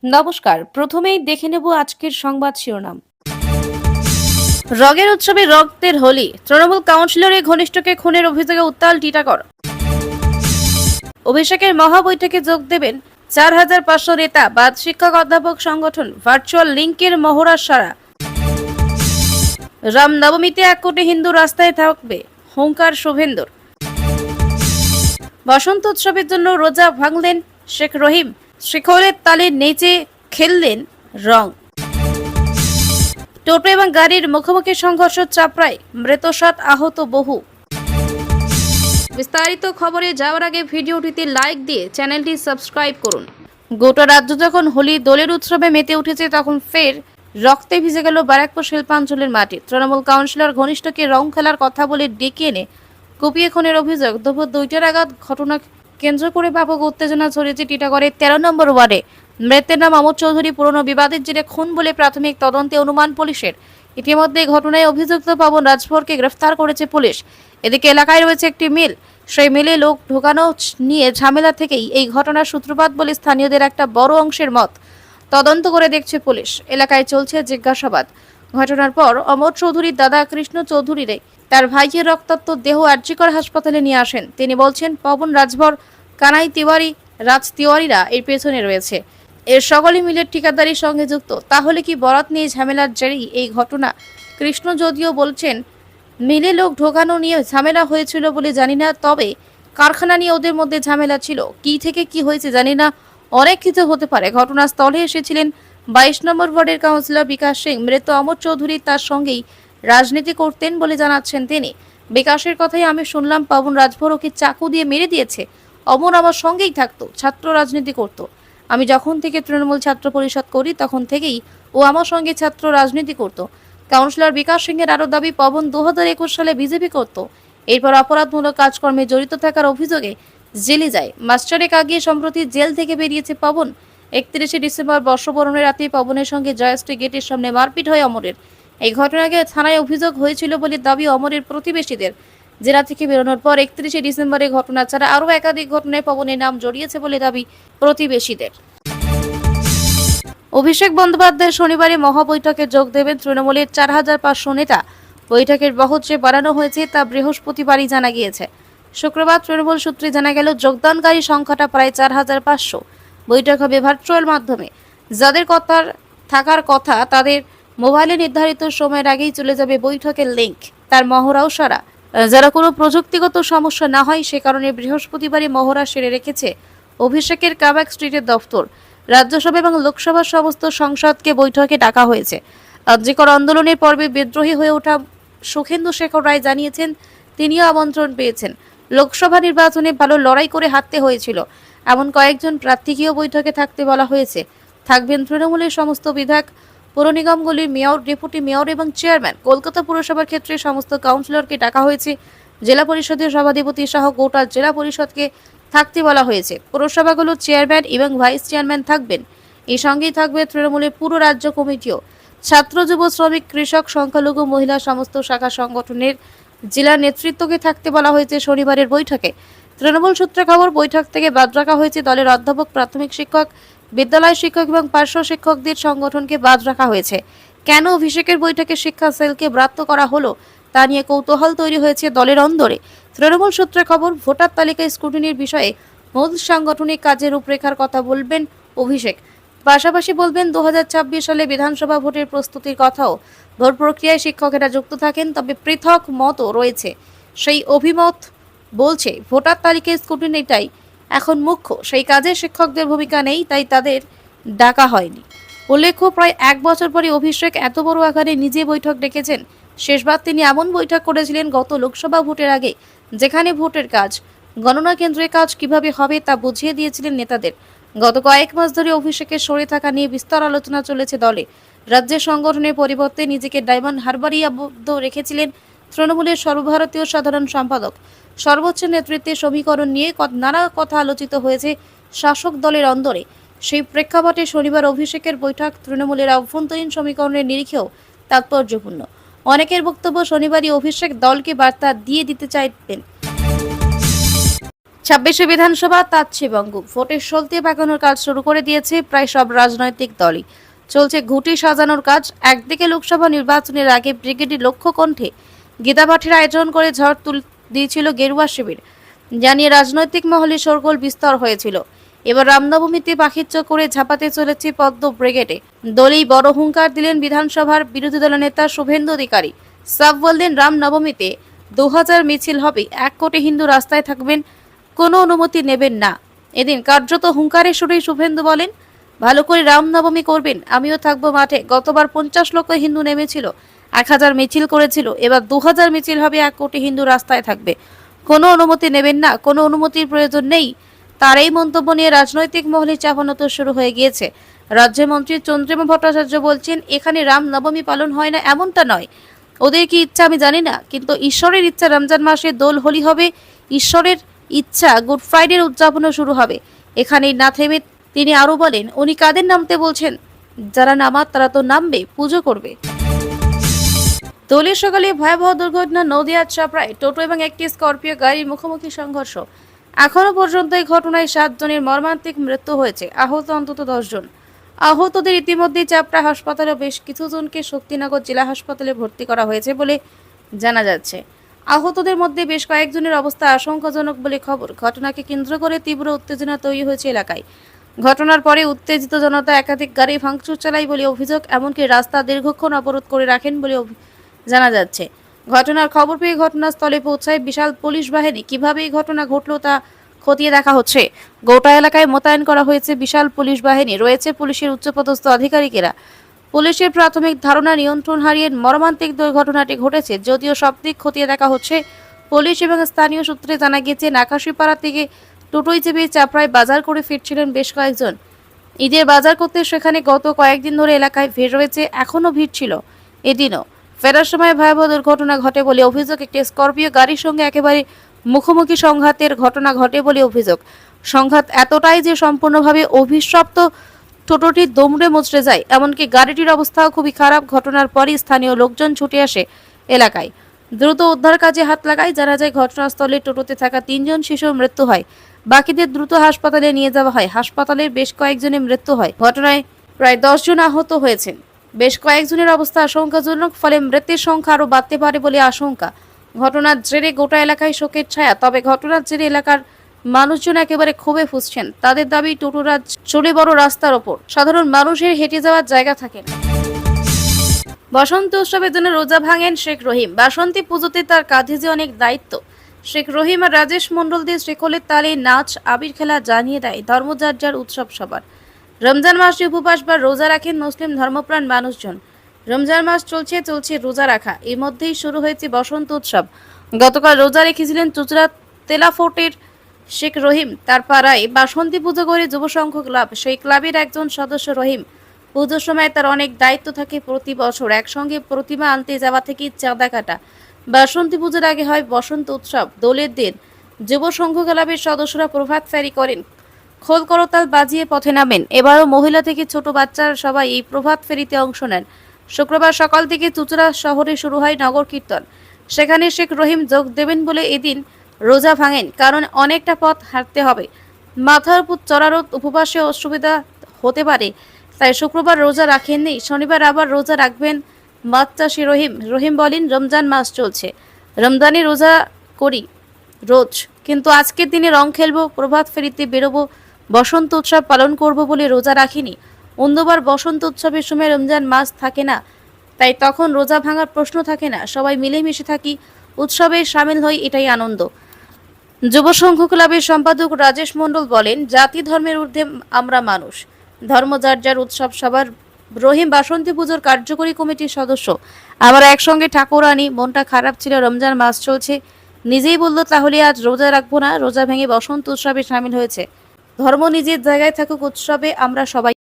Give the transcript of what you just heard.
নমস্কার, প্রথমেই দেখে নেব আজকের সংবাদ শিরোনাম। রঙের উৎসবে রক্তের হোলি, তৃণমূল কাউন্সিলরের ঘনিষ্ঠকে খুনের অভিযোগে উত্তাল টিটাগড়। অভিষেকের মহাবৈঠকে যোগ দেবেন 4,500 নেতা, বাদ শিক্ষক অধ্যাপক সংগঠন, ভার্চুয়াল লিঙ্কের মহড়া সারা। রামনবমীতে 1 কোটি হিন্দু রাস্তায় থাকবে, হুঙ্কার শুভেন্দুর। বসন্ত উৎসবের জন্য রোজা ভাঙলেন শেখ রহিম, শিখরের তালে নেচে খেললেন রং। টোটো এবং গাড়ির মুখোমুখি সংঘর্ষ চাপড়ায়, মৃত 7, আহত বহু। বিস্তারিত খবরে যাওয়ার আগে ভিডিওটিতে লাইক দিয়ে চ্যানেলটি সাবস্ক্রাইব করুন। গোটা রাজ্য যখন হোলি দোলের উৎসবে মেতে উঠেছে, তখন ফের রক্তে ভিজে গেল ব্যারাকপুর শিল্পাঞ্চলের মাটি। তৃণমূল কাউন্সিলর ঘনিষ্ঠকে রং খেলার কথা বলে ডেকে এনে কুপিয়ে খুনের অভিযোগ। দুপুর 2টা নাগাদ ঘটনা কেন্দ্র করে ব্যাপক উত্তেজনা ছড়িয়েছে টিটাগড়ের 13 নম্বর ওয়ার্ডে। মৃতের নাম অমর চৌধুরী। পুরনো বিবাদের জেরে খুন বলে প্রাথমিক তদন্তে অনুমান পুলিশের। ইতিমধ্যে ঘটনায় অভিযুক্ত পবন রাজভরকে গ্রেফতার করেছে পুলিশ। এদিকে এলাকায় রয়েছে একটি মিল, সেই মিলে লোক ঢোকানো নিয়ে ঝামেলা থেকেই এই ঘটনার সূত্রপাত বলে স্থানীয়দের একটা বড় অংশের মত। তদন্ত করে দেখছে পুলিশ, এলাকায় চলছে জিজ্ঞাসাবাদ। ঘটনার পর অমর চৌধুরীর দাদা কৃষ্ণ চৌধুরীরে তার ভাইয়ের রক্তাক্ত দেহ আরজিকর হাসপাতালে নিয়ে আসেন। তিনি বলছেন, পবন রাজভর, কানাই তিওয়ারি, রাজ তিওয়ারিরা এর পেছনে রয়েছে। এর সকলে মিলে ঠিকাদারির সঙ্গে যুক্ত। তাহলে কি বরাত নিয়ে ঝামেলার জেরেই এই ঘটনা? কৃষ্ণ যদিও বলছেন মিলে লোক ঢোকানো নিয়ে ঝামেলা হয়েছিল বলে জানি না, তবে কারখানা নিয়ে ওদের মধ্যে ঝামেলা ছিল। কি থেকে কি হয়েছে জানি না, অনেক কিছু হতে পারে। ঘটনাস্থলে এসেছিলেন 22 নম্বর ওয়ার্ডের কাউন্সিলর বিকাশ সিং। মৃত অমর চৌধুরী তার সঙ্গেই রাজনীতি করতেন বলে জানাচ্ছেন তিনি। বিকাশের কথাই আমি শুনলাম, পবন রাজভর ওকে চাকু দিয়ে মেরে দিয়েছে। অমর আমার সঙ্গেই থাকতো, ছাত্র রাজনীতি করত। আমি যখন থেকে তৃণমূল ছাত্র পরিষদ করি তখন থেকেই ও আমার সঙ্গে ছাত্র রাজনীতি করত। কাউন্সিলর বিকাশ সিংয়ের আরও দাবি, পবন 2021 সালে বিজেপি করত। এরপর অপরাধমূলক কাজকর্মে জড়িত থাকার অভিযোগে জেলে যায়। মাস্টারেক আগিয়ে সম্প্রতি জেল থেকে বেরিয়েছে পবন। 31শে ডিসেম্বর বর্ষবরণের রাতে পবনের সঙ্গে জয়শ্রী গেটের সামনে মারপিট হয় অমরের। এই ঘটনাকে থানায় অভিযোগ হয়েছিল বলে দাবি অমরের প্রতিবেশীদের। জেলা থেকে বেরোনোর পর 31শে ডিসেম্বরে ঘটনা ছাড়া আরও একাধিক ঘটনায় পবনের নাম জড়িয়েছে বলে দাবি প্রতিবেশীদের। অভিষেক বন্দ্যোপাধ্যায় শনিবারে মহাবৈঠকে যোগ দেবেন তৃণমূলের 4,500 নেতা। বৈঠকের বহর যে বাড়ানো হয়েছে তা বৃহস্পতিবারই জানা গিয়েছে। শুক্রবার তৃণমূল সূত্রে জানা গেল, যোগদানকারী সংখ্যাটা প্রায় 4,500। বৈঠক হবে ভার্চুয়াল মাধ্যমে। যাদের থাকার কথা তাদের মোবাইলে নির্ধারিত সময়ের আগেই চলে যাবে বৈঠকের লিঙ্ক, তার মহড়াও সারা। যারা কোনো প্রযুক্তিগত সমস্যা না হয় সে কারণে বৃহস্পতিবারই মহড়া সেরে রেখেছে অভিষেকের কাবাক স্ট্রিটের দফতর। রাজ্যসভা এবং লোকসভার সমস্ত সংসদকে বৈঠকে ডাকা হয়েছে। আরজিকর আন্দোলনের পর্বে বিদ্রোহী হয়ে ওঠা সুখেন্দু শেখর রায় জানিয়েছেন তিনিও আমন্ত্রণ পেয়েছেন। লোকসভা নির্বাচনে ভালো লড়াই করে হারতে হয়েছিল এমন কয়েকজন প্রার্থীকেও বৈঠকে থাকতে বলা হয়েছে। থাকবেন তৃণমূলের সমস্ত বিধায়ক, পৌর নিগমগুলির মেয়র, ডেপুটি মেয়র এবং চেয়ারম্যান। কলকাতা পুরসভার ক্ষেত্রে সমস্ত কাউন্সিলরকে ডাকা হয়েছে। জেলা পরিষদের সভাধিপতি সহ গোটা জেলা পরিষদকে থাকতে বলা হয়েছে। পৌরসভাগুলোর চেয়ারম্যান এবং ভাইস চেয়ারম্যান থাকবেন। এই সঙ্গেই থাকবে তৃণমূলের পুরো রাজ্য কমিটিও। ছাত্র, যুব, শ্রমিক, কৃষক, সংখ্যালঘু, মহিলা সমস্ত শাখা সংগঠনের জেলা নেতৃত্বকে থাকতে বলা হয়েছে শনিবারের বৈঠকে। তৃণমূল সূত্রে খবর, বৈঠক থেকে বাদ রাখা হয়েছে দলের অধ্যাপক, প্রাথমিক শিক্ষক, বিদ্যালয় শিক্ষক এবং পার্শ্ব শিক্ষকদের সংগঠনকে বাদ রাখা হয়েছে। কেন অভিষেকের বৈঠকে শিক্ষা সেলকে ব্রাত্য করা হলো তা নিয়ে কৌতূহল তৈরি হয়েছে দলের অন্দরে। তৃণমূল সূত্রে খবর, ভোটার তালিকায় স্ক্রুটিনির বিষয়ে মূল সাংগঠনিক কাজের রূপরেখার কথা বলবেন অভিষেক। পাশাপাশি বলবেন 2026 সালে বিধানসভা ভোটের প্রস্তুতির কথাও। ভোট প্রক্রিয়ায় শিক্ষকেরা যুক্ত থাকেন, তবে পৃথক মতও রয়েছে। সেই অভিমত বলছে ভোটার তালিকায় স্ক্রুটিনিটাই এখন মুখ্য, সেই কাজে শিক্ষকদের ভূমিকা নেই, তাই তাদের ডাকা হয়নি। উল্লেখ্য, প্রায় 1 বছর পরে অভিষেক এত বড় আকারে নিজে বৈঠক ডেকেছেন। শেষবার তিনি এমন বৈঠক করেছিলেন গত লোকসভা ভোটের আগে, যেখানে ভোটের কাজ, গণনা কেন্দ্রের কাজ কিভাবে হবে তা বুঝিয়ে দিয়েছিলেন নেতাদের। গত কয়েক মাস ধরে অভিষেকের সরে থাকা নিয়ে বিস্তর আলোচনা চলেছে দলে। রাজ্যের সংগঠনের পরিবর্তে নিজেকে ডায়মন্ড হারবারই আবদ্ধ রেখেছিলেন তৃণমূলের সর্বভারতীয় সাধারণ সম্পাদক। সর্বোচ্চ নেতৃত্বের সমীকরণ নিয়ে নানা কথা আলোচিত হয়েছে শাসক দলের অন্দরে। সেই প্রেক্ষাপটে শনিবার অভিষেকের বৈঠক তৃণমূলের অভ্যন্তরীণ সমীকরণের নিরিখেও তাৎপর্যপূর্ণ। অনেকের বক্তব্য, শনিবারই অভিষেক দলকে বার্তা দিয়ে দিতে চাইতেন, 26শে বিধানসভা তাচ্ছে বঙ্গ, ভোটের সলতে পাকানোর কাজ শুরু করে দিয়েছে প্রায় সব রাজনৈতিক দলই। চলছে ঘুঁটি সাজানোর কাজ। একদিকে লোকসভা নির্বাচনের আগে ব্রিগেডি লক্ষ্য কণ্ঠে গীতাপাঠের আয়োজন করে ঝড় দিয়েছিল গেরুয়া শিবির, জানিয়ে রাজনৈতিক মহলে শোরগোল বিস্তর হয়েছিল। এবার রামনবমীতে পাখিচ্য করে ঝাঁপাতে চলেছে পদ্ম ব্রিগেডে। দলেই বড় হুঙ্কার দিলেন বিধানসভার বিরোধী দল নেতা শুভেন্দু অধিকারী। সাফ বললেন, রামনবমীতে 2000 মিছিল হবে, 1 কোটি হিন্দু রাস্তায় থাকবেন, কোনো অনুমতি নেবেন না। এদিন কার্যত হুঙ্কারে সুরেই শুভেন্দু বলেন, ভালো করে রামনবমী করবেন, আমিও থাকবো মাঠে। গতবার 50 লক্ষ হিন্দু নেমেছিল, 1000 মিছিল করেছিল, এবার 2000 মিছিল হবে, 1 কোটি হিন্দু রাস্তায় থাকবে, কোনো অনুমতি নেবেন না, কোনো অনুমতির প্রয়োজন নেই। তার এই মন্তব্য নিয়ে রাজনৈতিক মহলে চাপানোতর শুরু হয়ে গিয়েছে। রাজ্যমন্ত্রী চন্দ্রিমা ভট্টাচার্য বলছেন, এখানে রামনবমী পালন হয় না এমনটা নয়, ওদের কি ইচ্ছা আমি জানি না, কিন্তু ঈশ্বরের ইচ্ছা রমজান মাসে দোল হোলি হবে, ঈশ্বরের ইচ্ছা গুড ফ্রাইডের উদযাপনও শুরু হবে। এখানেই না থেমে তিনি আরো বলেন, উনি কাদের নামতে বলছেন? যারা নামার তারা তো নামবে, পুজো করবে। দোলের সকালে ভয়াবহ দুর্ঘটনা নদিয়ার চাপড়ায়, টোটো এবং একটি স্করপিও গাড়ির মুখোমুখি সংঘর্ষ। এখনো পর্যন্ত এই ঘটনায় 7 জনের মর্মান্তিক মৃত্যু হয়েছে, আহত অন্তত 10 জন। আহতদের ইতিমধ্যে চাপড়া হাসপাতালে বেশ কিছুজনকে শক্তিনগর জেলা হাসপাতালে ভর্তি করা হয়েছে বলে জানা যাচ্ছে। আহতদের মধ্যে বেশ কয়েকজনের অবস্থা আশঙ্কাজনক বলে খবর। ঘটনাকে কেন্দ্র করে তীব্র উত্তেজনা তৈরি হয়েছে এলাকায়। ঘটনার পরে উত্তেজিত জনতা একাধিক গাড়ি ভাঙচুর চালায় বলে অভিযোগ, এমনকি রাস্তা দীর্ঘক্ষণ অবরোধ করে রাখেন বলে জানা যাচ্ছে। ঘটনার খবর পেয়ে ঘটনাস্থলে পৌঁছায় বিশাল পুলিশ বাহিনী। কিভাবে এই ঘটনা ঘটল তা খতিয়ে দেখা হচ্ছে। গোটা এলাকায় মোতায়েন করা হয়েছে বিশাল পুলিশ বাহিনী, রয়েছে পুলিশের উচ্চপদস্থ আধিকারিকেরা। পুলিশের প্রাথমিক ধারণা, নিয়ন্ত্রণ হারিয়ে মর্মান্তিক দুর্ঘটনাটি ঘটেছে। যদিও সব দিক খতিয়ে দেখা হচ্ছে। পুলিশ এবং স্থানীয় সূত্রে জানা গেছে, নাকাশিপাড়া থেকে টোটোয় চেপে চাপড়ায় বাজার করে ফিরছিলেন বেশ কয়েকজন। ঈদের বাজার করতে সেখানে গত কয়েকদিন ধরে এলাকায় ভিড় রয়েছে, এখনও ভিড় ছিল এদিনও। ফেরার সময় ভয়াবহ দুর্ঘটনা ঘটে বলে অভিযোগ। একটি স্করপিও গাড়ির সঙ্গে একেবারে মুখোমুখি সংঘাতের ঘটনা ঘটে বলে অভিযোগ। সংঘাত এতটাই যে সম্পূর্ণভাবে অভিশপ্ত টোটোটি দমড়ে মুচড়ে যায়, এমনকি গাড়িটির অবস্থাও খুবই খারাপ। ঘটনার পরই স্থানীয় লোকজন ছুটে আসে এলাকায়, দ্রুত উদ্ধার কাজে হাত লাগায়। জানা যায়, ঘটনাস্থলে টোটোতে থাকা 3 জন শিশুর মৃত্যু হয়, বাকিদের দ্রুত হাসপাতালে নিয়ে যাওয়া হয়। হাসপাতালের বেশ কয়েকজনের মৃত্যু হয়। ঘটনায় প্রায় 10 জন আহত হয়েছেন। বেশ কয়েকজনের অবস্থা আশঙ্কাজনক, ফলে মৃতের সংখ্যা আরও বাড়তে পারে বলে আশঙ্কা। ঘটনার জেরে গোটা এলাকায় শোকের ছায়া। তবে ঘটনার জেরে এলাকার মানুষজন একেবারে ক্ষোভে ফুঁসছেন। তাদের দাবি, টোটোরা চলে বড় রাস্তার ওপর, সাধারণ মানুষের হেঁটে যাওয়ার জায়গা থাকে না। বসন্ত উৎসবের জন্য রোজা ভাঙেন শেখ রহিম। বাসন্তী পুজোতে তার কাঁধে যে অনেক দায়িত্ব। শেখ রহিম আর রাজেশ মণ্ডলদের শ্রীকোলের তালে নাচ আবির খেলা জানিয়ে দেয় ধর্মযার উৎসব সবার। রমজান মাসে উপবাস বা রোজা রাখেন মুসলিম ধর্মপ্রাণ মানুষজন। রমজান মাস চলছে রোজা রাখা। এর মধ্যেই শুরু হয়েছে বসন্ত উৎসব। গতকাল রোজা রেখেছিলেন চুচড়া তেলাফোর্টের শেখ রহিম। তার পাড়ায় বাসন্তী পুজো করে যুবসংঘ ক্লাব, সেই ক্লাবের একজন সদস্য রহিম। পুজোর সময় তার অনেক দায়িত্ব থাকে। প্রতি বছর একসঙ্গে প্রতিমা আনতে যাওয়া থেকে চাঁদা কাটা। বাসন্তী পুজোর আগে হয় বসন্ত উৎসব। দোলের দিন যুবসংঘ ক্লাবের সদস্যরা প্রভাত ফেরি করেন, খোল করতাল বাজিয়ে পথে নামেন। এবারও মহিলা থেকে ছোট বাচ্চারা সবাই এই প্রভাত ফেরিতে অংশ নেন। শুক্রবার সকাল থেকে চুচড়া শহরে শুরু হয় নগর কীর্তন। সেখানে শেখ রহিম যোগ দেবেন বলে এদিন রোজা ভাঙেন, কারণ অনেকটা পথ হাঁটতে হবে। মাথার উপর চড়ারও উপবাসে অসুবিধা হতে পারে, তাই শুক্রবার রোজা রাখেননি। শনিবার আবার রোজা রাখবেন মাছ চাষি রহিম। রহিম বলেন, রমজান মাস চলছে, রমজানে রোজা করি রোজ, কিন্তু আজকের দিনে রং খেলবো, প্রভাত ফেরিতে বেরোবো, বসন্ত উৎসব পালন করব বলে রোজা রাখিনি। অন্যবার বসন্ত উৎসবের সময় রমজান মাস থাকে না, তাই তখন রোজা ভাঙার প্রশ্ন থাকে না। সবাই মিলেমিশে থাকি, উৎসবে সামিল হই, এটাই আনন্দ। যুবসংঘ ক্লাবের সম্পাদক রাজেশ মণ্ডল বলেন, জাতি ধর্মের ঊর্ধ্বে আমরা মানুষ, ধর্ম যার উৎসব সবার। রহিম বাসন্তী পুজোর কার্যকরী কমিটির সদস্য। আমরা একসঙ্গে ঠাকুর আনি। মনটা খারাপ ছিল, রমজান মাস চলছে, নিজেই বলল তাহলে আজ রোজা রাখবো না। রোজা ভেঙে বসন্ত উৎসবে সামিল হয়েছে। ধর্ম নিজের জায়গায় থাকুক, উৎসবে আমরা সবাই